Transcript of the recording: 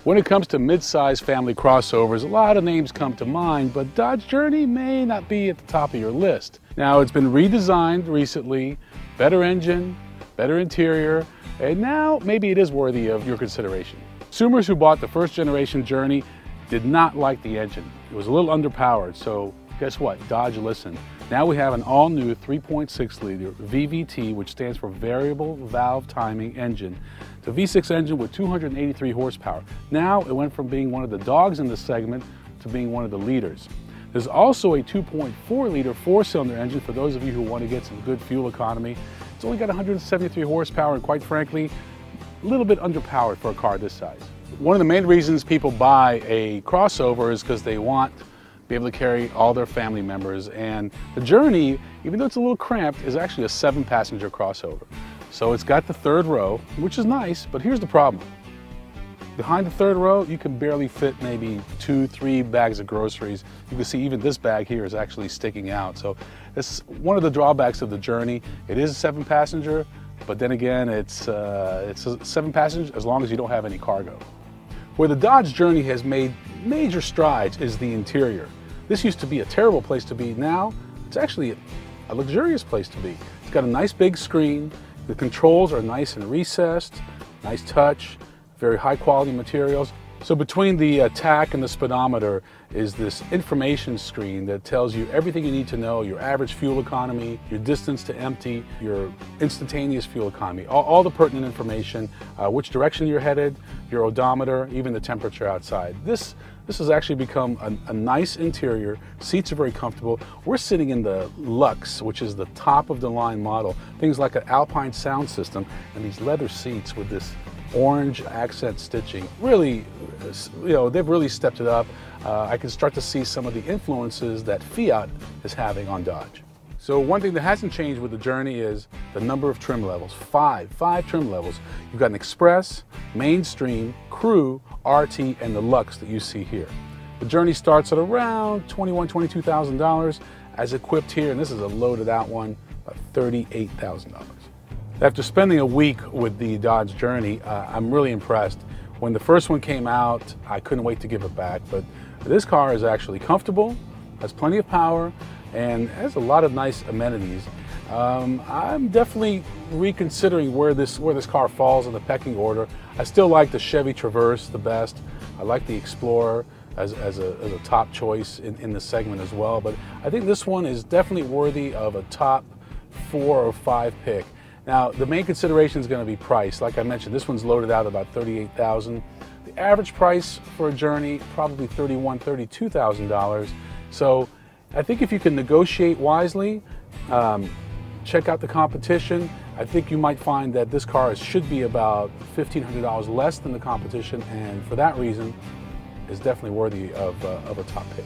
When it comes to mid-size family crossovers, a lot of names come to mind, but Dodge Journey may not be at the top of your list. Now, it's been redesigned recently, better engine, better interior, and now maybe it is worthy of your consideration. Consumers who bought the first generation Journey did not like the engine. It was a little underpowered, so guess what? Dodge listened. Now we have an all-new 3.6 liter VVT, which stands for Variable Valve Timing engine. It's a V6 engine with 283 horsepower. Now it went from being one of the dogs in the segment to being one of the leaders. There's also a 2.4 liter four-cylinder engine for those of you who want to get some good fuel economy. It's only got 173 horsepower and, quite frankly, a little bit underpowered for a car this size. One of the main reasons people buy a crossover is because they want be able to carry all their family members, and the Journey, even though it's a little cramped, is actually a 7-passenger crossover. So it's got the third row, which is nice, but here's the problem. Behind the third row, you can barely fit maybe 2-3 bags of groceries. You can see even this bag here is actually sticking out. So it's one of the drawbacks of the Journey. It is a 7-passenger, but then again, it's a 7-passenger as long as you don't have any cargo. Where the Dodge Journey has made major strides is the interior. This used to be a terrible place to be. Now, it's actually a luxurious place to be. It's got a nice big screen. The controls are nice and recessed, nice touch, very high quality materials. So between the tach and the speedometer is this information screen that tells you everything you need to know, your average fuel economy, your distance to empty, your instantaneous fuel economy, all the pertinent information, which direction you're headed, your odometer, even the temperature outside. This has actually become a nice interior. Seats are very comfortable. We're sitting in the Luxe, which is the top of the line model. Things like an Alpine sound system and these leather seats with this orange accent stitching. Really, they've really stepped it up. I can start to see some of the influences that Fiat is having on Dodge. So one thing that hasn't changed with the Journey is the number of trim levels. Five trim levels. You've got an Express, Mainstream, Crew, RT, and the Luxe that you see here. The Journey starts at around $21,000, $22,000 as equipped here, and this is a loaded out one, about $38,000. After spending a week with the Dodge Journey, I'm really impressed. When the first one came out, I couldn't wait to give it back, but this car is actually comfortable, has plenty of power, and has a lot of nice amenities. I'm definitely reconsidering where this car falls in the pecking order. I still like the Chevy Traverse the best. I like the Explorer as a top choice in the segment as well, but I think this one is definitely worthy of a top 4 or 5 pick. Now, the main consideration is going to be price. Like I mentioned, this one's loaded out about $38,000. The average price for a Journey, probably $31,000, $32,000. So I think if you can negotiate wisely, check out the competition, I think you might find that this car should be about $1,500 less than the competition, and for that reason, is definitely worthy of a top pick.